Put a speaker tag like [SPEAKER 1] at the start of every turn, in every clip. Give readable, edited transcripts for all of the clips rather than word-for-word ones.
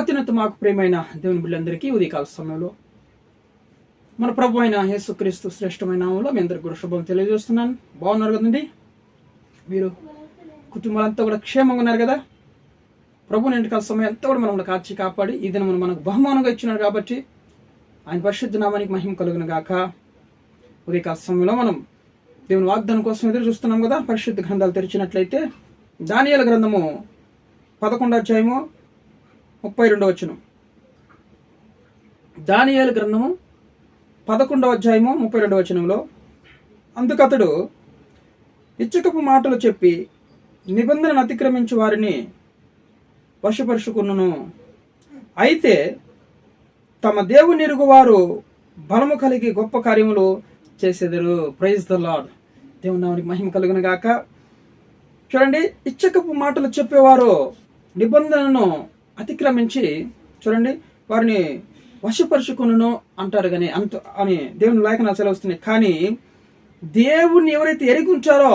[SPEAKER 1] అత్యున్నత మాకు ప్రియమైన దేవుని బిడ్డలందరికీ ఉదయకాల సమయంలో మన ప్రభు అయిన యేసుక్రీస్తు శ్రేష్టమైన నామంలో మీ అందరికీ కూడా శుభం తెలియజేస్తున్నాను. బాగున్నారు కదండి? మీరు కుటుంబాలంతా కూడా క్షేమంగా ఉన్నారు కదా? ప్రభు నింటికాల సమయం అంతా కూడా మనం కాచి కాపాడి ఈ దినం మనకు బహుమానంగా ఇచ్చినారు కాబట్టి ఆయన పరిశుద్ధ నామానికి మహిమ కలుగును గాక. ఉదయకాల సమయంలో మనం దేవుని వాగ్దానం కోసం ఎదురు చూస్తున్నాం కదా. పరిశుద్ధ గ్రంథాలు తెరిచినట్లయితే దానియేలు గ్రంథము 11వ అధ్యాయము 32వ వచనం. దానియేలు గ్రంథము 11వ అధ్యాయము 32వ వచనంలో, అందుకతడు ఇచ్చకపు మాటలు చెప్పి నిబంధనను అతిక్రమించి వారిని వశపరుచుకును. అయితే తమ దేవుని ఎరుగు వారు బలము కలిగి గొప్ప కార్యములు చేసేదరు. Praise the lord. దేవుని నామానికి మహిమ కలుగును గాక. చూడండి, ఇచ్చకపు మాటలు చెప్పేవారు నిబంధనను అతిక్రమించి చూడండి వారిని వశపరుచుకును అంటారు కానీ అని దేవుని లేఖనాలు సెలవుస్తున్నాయి. కానీ దేవుణ్ణి ఎవరైతే ఎరిగి ఉంచారో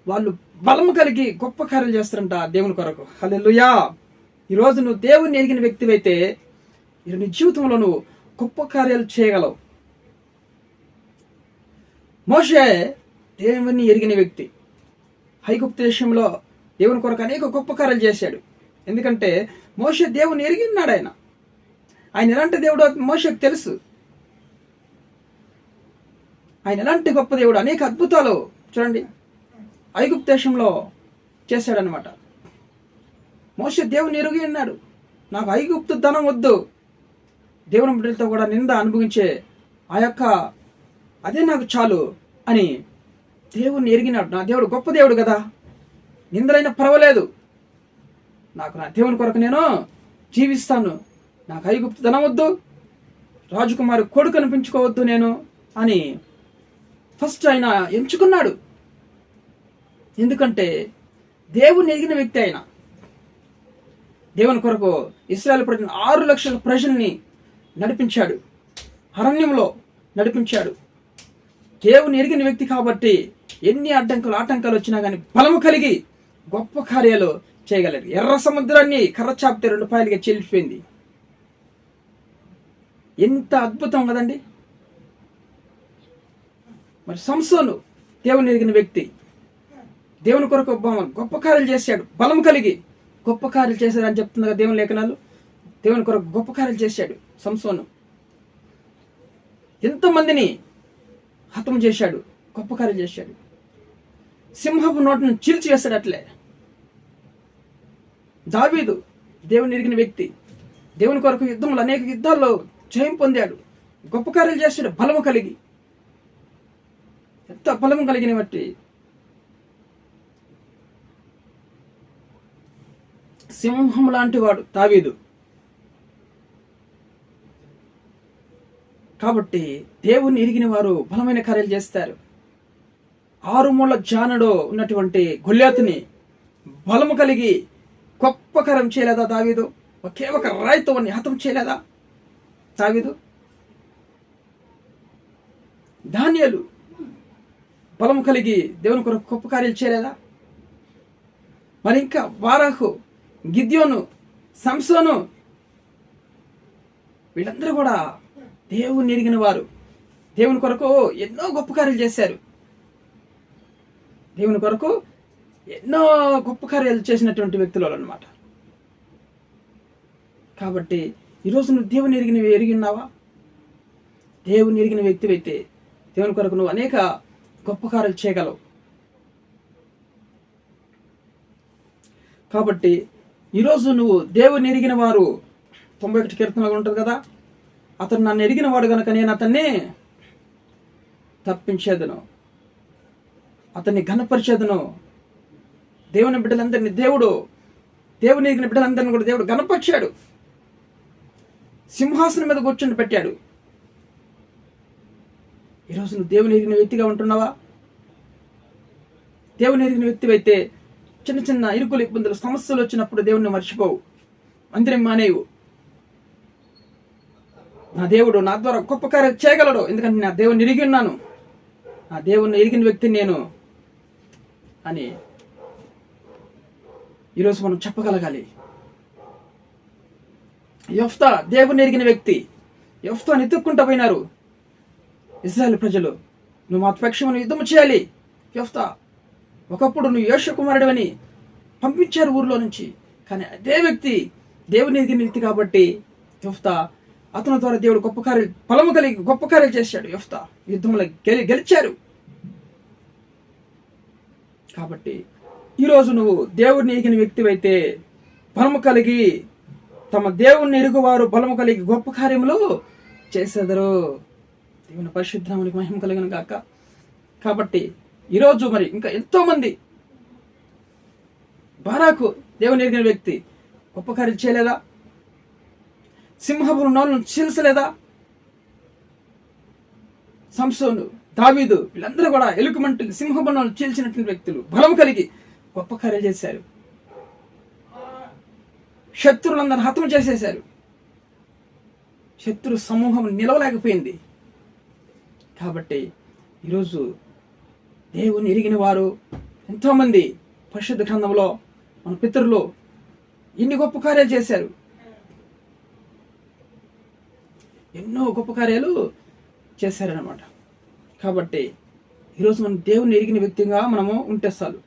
[SPEAKER 1] వాళ్ళు బలము కలిగి గొప్ప కార్యాలు చేస్తారంట దేవుని కొరకు. హల్లెలూయా. ఈరోజు నువ్వు దేవుణ్ణి ఎరిగిన వ్యక్తివైతే నీ జీవితంలో నువ్వు గొప్ప కార్యాలు చేయగలవు. మోషే దేవుణ్ణి ఎరిగిన వ్యక్తి. ఐగుప్తు దేశంలో దేవుని కొరకు అనేక గొప్ప కార్యాలు చేశాడు. ఎందుకంటే మోషే దేవుని ఎరిగినాడు. ఆయన ఎలాంటి దేవుడు మోషేకు తెలుసు. ఆయన ఎలాంటి గొప్ప దేవుడు. అనేక అద్భుతాలు చూడండి ఐగుప్తు దేశంలో చేశాడనమాట. మోషే దేవుని ఎరిగి ఉన్నాడు. నాకు ఐగుప్తు ధనం వద్దు, దేవుని బిడ్డలతో కూడా నింద అనుభవించే అదే నాకు చాలు అని దేవుణ్ణి ఎరిగినాడు. నా దేవుడు గొప్ప దేవుడు కదా, నిందలైనా పర్వాలేదు, నాకు నా దేవుని కొరకు నేను జీవిస్తాను, నాకు ఐగుప్తు ధనం వద్దు, రాజకుమారి కొడుకు అనిపించుకోవద్దు నేను అని ఫస్ట్ ఆయన ఎంచుకున్నాడు. ఎందుకంటే దేవుని ఎరిగిన వ్యక్తి ఆయన. దేవుని కొరకు ఇశ్రాయేలు ప్రజలు 6 లక్షల ప్రజల్ని నడిపించాడు, అరణ్యంలో నడిపించాడు. దేవుని ఎరిగిన వ్యక్తి కాబట్టి ఎన్ని ఆటంకాలు వచ్చినా కానీ బలము కలిగి గొప్ప కార్యాలు చేయగలరు. ఎర్ర సముద్రాన్ని కర్ర చాపితే 2 పాయలుగా చెల్లిపోయింది. ఎంత అద్భుతం కదండి. మరి సంసోను దేవుని ఎరిగిన వ్యక్తి. దేవుని కొరకు గొప్ప కార్యాలు చేశాడు, బలం కలిగి గొప్ప కార్యాలు చేశాడు అని చెప్తుంది కదా దేవుని లేఖనాలు. దేవుని కొరకు గొప్ప కార్యాలు చేశాడు సంసోను. ఎంతమందిని హతం చేశాడు, గొప్ప కార్యాలు చేశాడు. సింహపు నోటును చీల్చి వేశాడు. అట్లే దావీదు దేవుని ఎరిగిన వ్యక్తి. దేవుని కొరకు యుద్ధంలో అనేక యుద్ధాల్లో జయం పొందాడు, గొప్ప కార్యాలు చేశాడు బలము కలిగి. ఎంత బలము కలిగిన బట్టి సింహం లాంటి వాడు దావీదు. కాబట్టి దేవుని ఎరిగిన వారు బలమైన కార్యాలు చేస్తారు. 6 మూల జానలో ఉన్నటువంటి గొల్యాతుని బలము కలిగి గొప్ప కార్యం చేయలేదా దావీదు? ఒకే ఒక రాయితో హతం చేయలేదా దావీదు? దానియేలు బలము కలిగి దేవుని కొరకు గొప్ప కార్యాలు చేయలేదా? మరి ఇంకా బారాకు, గిద్యోను, సంసోను వీళ్ళందరూ కూడా దేవుని ఎరిగిన వారు. దేవుని కొరకు ఎన్నో గొప్ప కార్యాలు చేశారు. దేవుని కొరకు ఎన్నో గొప్ప కార్యాలు చేసినటువంటి వ్యక్తులు అన్నమాట. కాబట్టి ఈరోజు నువ్వు దేవుని ఎరిగి ఉన్నావా? దేవుని ఎరిగిన వ్యక్తివైతే దేవుని కొరకు నువ్వు అనేక గొప్ప కార్యాలు చేయగలవు. కాబట్టి ఈరోజు నువ్వు దేవుని ఎరిగిన వారు 91 కీర్తనలో ఉంటుంది కదా, అతను నన్ను ఎరిగిన వాడు కనుక నేను అతన్ని తప్పించేదను, అతన్ని ఘనపరిచేదను. దేవుని బిడ్డలందరినీ దేవుని ఎరిగిన బిడ్డలందరినీ కూడా దేవుడు ఘనపరిచాడు. సింహాసనం మీద కూర్చొని పెట్టాడు. ఈరోజు నువ్వు దేవుని ఎరిగిన వ్యక్తిగా ఉంటున్నావా? దేవుని ఎరిగిన వ్యక్తివైతే చిన్న చిన్న ఇరుకులు, ఇబ్బందులు, సమస్యలు వచ్చినప్పుడు దేవుణ్ణి మర్చిపోవు, మందిరం మానేవు. నా దేవుడు నా ద్వారా గొప్ప కార్యం చేయగలడు, ఎందుకంటే నా దేవుని ఎరిగి ఉన్నాను, నా దేవుని ఎరిగిన వ్యక్తిని నేను అని ఈరోజు మనం చెప్పగలగాలి. యెఫ్తా దేవుని ఎరిగిన వ్యక్తి. యెఫ్తాను ఎత్తుక్కుంటూ పోయినారు ఇశ్రాయేలు ప్రజలు. నువ్వు మా పక్షమును యుద్ధము చేయాలి యెఫ్తా, ఒకప్పుడు నువ్వు యోషు కుమారుడు అని పంపించారు ఊర్లో నుంచి. కానీ అదే వ్యక్తి దేవుని ఎరిగిన వ్యక్తి కాబట్టి యెఫ్తా, అతని ద్వారా దేవుడు గొప్ప కార్యాలు, బలము కలిగి గొప్ప కార్యాలు చేశాడు. యెఫ్తా యుద్ధంలో గెలిచారు. కాబట్టి ఈరోజు నువ్వు దేవుడిని ఎరిగిన వ్యక్తివైతే, బలము కలిగి తమ దేవుణ్ణి ఎరుగువారు బలము కలిగి గొప్ప కార్యములు చేసేదరు. దేవుని పరిశుద్ధామునికి మహిమ కలిగిన గాక. కాబట్టి ఈరోజు మరి ఇంకా ఎంతో మంది, బారాకు దేవుని ఎరిగిన వ్యక్తి, గొప్ప కార్యం చేయలేదా? సింహపు నోళ్ళను చీల్చలేదా? సంసోను, దావీదు, వీళ్ళందరూ కూడా ఎలుకమంటి సింహపు నోళ్ళను చీల్చినటువంటి వ్యక్తులు, బలం కలిగి గొప్ప కార్యాలు చేశారు. శత్రువులందరూ హతము చేసేశారు. శత్రు సమూహం నిలవలేకపోయింది. కాబట్టి ఈరోజు దేవుని ఎరిగిన వారు ఎంతోమంది పరిశుద్ధ గ్రంథంలో మన పితరులు ఎన్ని గొప్ప కార్యాలు చేశారు. ఎన్నో గొప్ప కార్యాలు చేశారనమాట. కాబట్టి ఈరోజు మనం దేవుని ఎరిగిన వ్యక్తిగా మనము ఉంటే చాలు.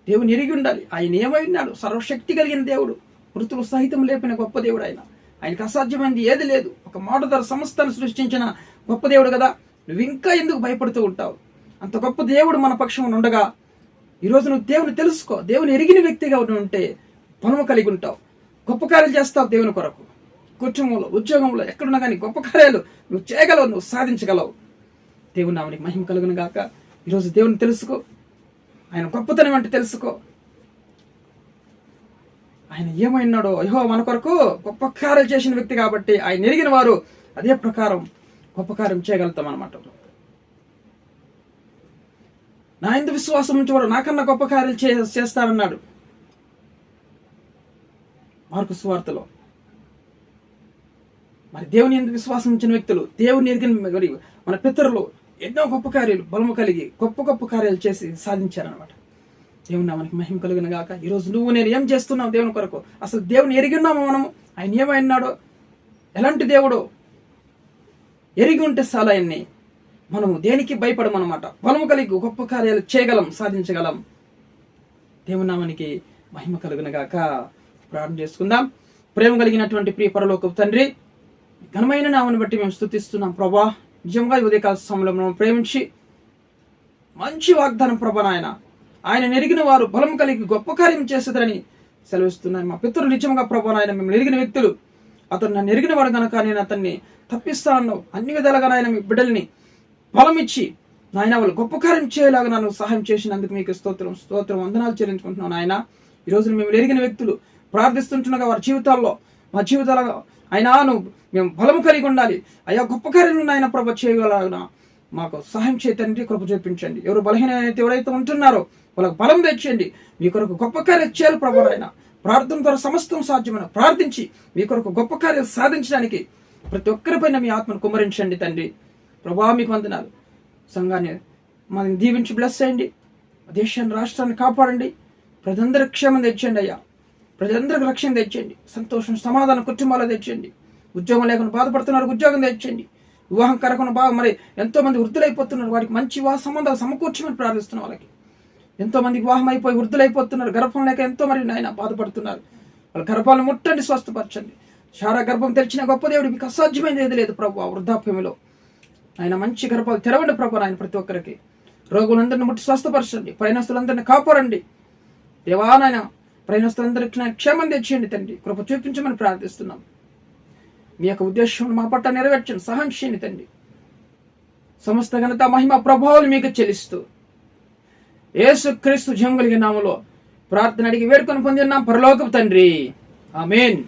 [SPEAKER 1] దేవుని ఎరిగి ఉండాలి. ఆయన ఏమై ఉన్నాడు? సర్వశక్తి కలిగిన దేవుడు, మృతులు సహితం లేపిన గొప్ప దేవుడు ఆయన. ఆయనకు అసాధ్యమైనది ఏది లేదు. ఒక మాట ద్వారా సమస్తాన్ని సృష్టించిన గొప్ప దేవుడు కదా. నువ్వు ఇంకా ఎందుకు భయపడుతూ ఉంటావు? అంత గొప్ప దేవుడు మన పక్షం ఉండగా ఈరోజు నువ్వు దేవుని తెలుసుకో. దేవుని ఎరిగిన వ్యక్తిగా ఉంటే బలము కలిగి ఉంటావు, గొప్ప కార్యాలు చేస్తావు దేవుని కొరకు. కుటుంబంలో, ఉద్యోగంలో, ఎక్కడున్నా కానీ గొప్ప కార్యాలు నువ్వు చేయగలవు, నువ్వు సాధించగలవు. దేవుని నామనికి మహిమ కలుగును గాక. ఈరోజు దేవుని తెలుసుకో, ఆయన గొప్పతనం అంటే తెలుసుకో. ఆయన ఏమైనాడో, యెహోవా మన కొరకు గొప్ప కార్యాలు చేసిన వ్యక్తి కాబట్టి ఆయన ఎరిగిన వారు అదే ప్రకారం గొప్ప కార్యం చేయగలుగుతాం అన్నమాట. నా యందు విశ్వాసం ఉంచేవాడు నాకన్నా గొప్ప కార్యాలు చేస్తానన్నాడు మార్కు సువార్తలో. మరి దేవుని యందు విశ్వాసం ఉంచిన వ్యక్తులు, దేవుని ఎరిగిన మన పితరులు ఎన్నో గొప్ప కార్యాలు బలము కలిగి గొప్ప గొప్ప కార్యాలు చేసి సాధించారనమాట. దేవుని నామనికి మహిమ కలుగును గాక. ఈరోజు నువ్వు నేను ఏం చేస్తున్నావు దేవుని కొరకు? అసలు దేవుని ఎరిగి ఉన్నాము మనము? ఆయన ఏమైనాడో, ఎలాంటి దేవుడో ఎరిగి ఉంటే చాలా ఆయన్ని మనము దేనికి భయపడమన్నమాట. బలము కలిగి గొప్ప కార్యాలు చేయగలం, సాధించగలం. దేవుని నామానికి మహిమ కలుగును గాక. ప్రార్థన చేసుకుందాం. ప్రేమ కలిగినటువంటి ప్రియ పరలోకపు తండ్రి, ఘనమైన నామని బట్టి మేము స్తుతిస్తున్నాం ప్రభా. నిజంగా ఉదయకాల సమయంలో మనం ప్రేమించి మంచి వాగ్దానం ప్రభా నాయన, ఆయన ఎరిగిన వారు బలం కలిగి గొప్ప కార్యం చేస్తుందని సెలవిస్తున్నాయి. మా పితరులు నిజంగా ప్రభా నాయన మిమ్మల్ని ఎరిగిన వ్యక్తులు. అతను నన్ను ఎరిగిన వాడు కనుక నేను అతన్ని తప్పిస్తా అన్నావు. అన్ని విధాలుగా నాయన మీ బిడ్డల్ని బలం ఇచ్చి నాయన వాళ్ళు గొప్ప కార్యం చేయలాగా నన్ను సహాయం చేసినందుకు మీకు స్తోత్రం వందనాలు చెల్లించుకుంటున్నాను నాయన. ఈ రోజు మిమ్మల్ని ఎరిగిన వ్యక్తులు ప్రార్థిస్తుండగా వారి జీవితాల్లో, మా జీవితాల్లో అయినా మేము బలం కలిగి ఉండాలి. అయ్యా గొప్ప కార్యం ఆయన ప్రభ చేయగలనా మాకు సహాయం చేయతండి, కృప చూపించండి. ఎవరు బలహీనైతే ఎవరైతే ఉంటున్నారో వాళ్ళకు బలం తెచ్చండి. మీ కొరకు గొప్ప కార్యం చేయాలి ప్రభు నాయన. ప్రార్థన ద్వారా సమస్తం సాధ్యమైన ప్రార్థించి మీ కొరకు గొప్ప కార్యాలు సాధించడానికి ప్రతి ఒక్కరిపైన మీ ఆత్మను కుమ్మరించండి తండ్రి. ప్రభా మీకు వందనాలు. సంఘాన్ని మనల్ని దీవించి బ్లెస్ చేయండి. దేశాన్ని, రాష్ట్రాన్ని కాపాడండి. ప్రజలందరికీ క్షేమం తెచ్చండి అయ్యా. ప్రజలందరికీ రక్షణ తెచ్చండి. సంతోషం, సమాధానం కుటుంబాలు తెచ్చండి. ఉద్యోగం లేకుండా బాధపడుతున్నారు, ఉద్యోగం తెచ్చండి. వివాహం కరకుండా మరి ఎంతో మంది వృద్ధులైపోతున్నారు, వారికి మంచి వివాహ సంబంధాలు సమకూర్చమని ప్రార్థిస్తున్న వాళ్ళకి. ఎంతో మంది వివాహం అయిపోయి వృద్ధులైపోతున్నారు, గర్భం లేక ఎంతో మంది నాయన బాధపడుతున్నారు. వాళ్ళ గర్భాలను ముట్టండి, స్వస్థపరచండి. శారా గర్భం తెరిచిన గొప్ప దేవుడు, మీకు అసాధ్యమైనది ఏది లేదు ప్రభు. ఆ వృద్ధాప్యంలో ఆయన మంచి గర్భాలు తెరవండి ప్రభు నాయన. ప్రతి ఒక్కరికి రోగులందరినీ ముట్టి స్వస్థపరచండి. ప్రయాణస్తులందరినీ కాపాడండి దేవా నాయన. ప్రయాణస్తులందరికీ నేను క్షేమం తెచ్చేయండి తండ్రి. కృప చూపించమని ప్రార్థిస్తున్నాం. మీ యొక్క ఉద్దేశం మా పట్ల నెరవేర్చండి, సహాయం చేయండి తండ్రి. సమస్త ఘనత, మహిమ, ప్రభావాలు మీకు చెల్లిస్తూ యేసుక్రీస్తు జీవం కలిగిన నామములో ప్రార్థన అడిగి వేడుకొని పొందినాం పరలోకపు తండ్రి. ఆమేన్.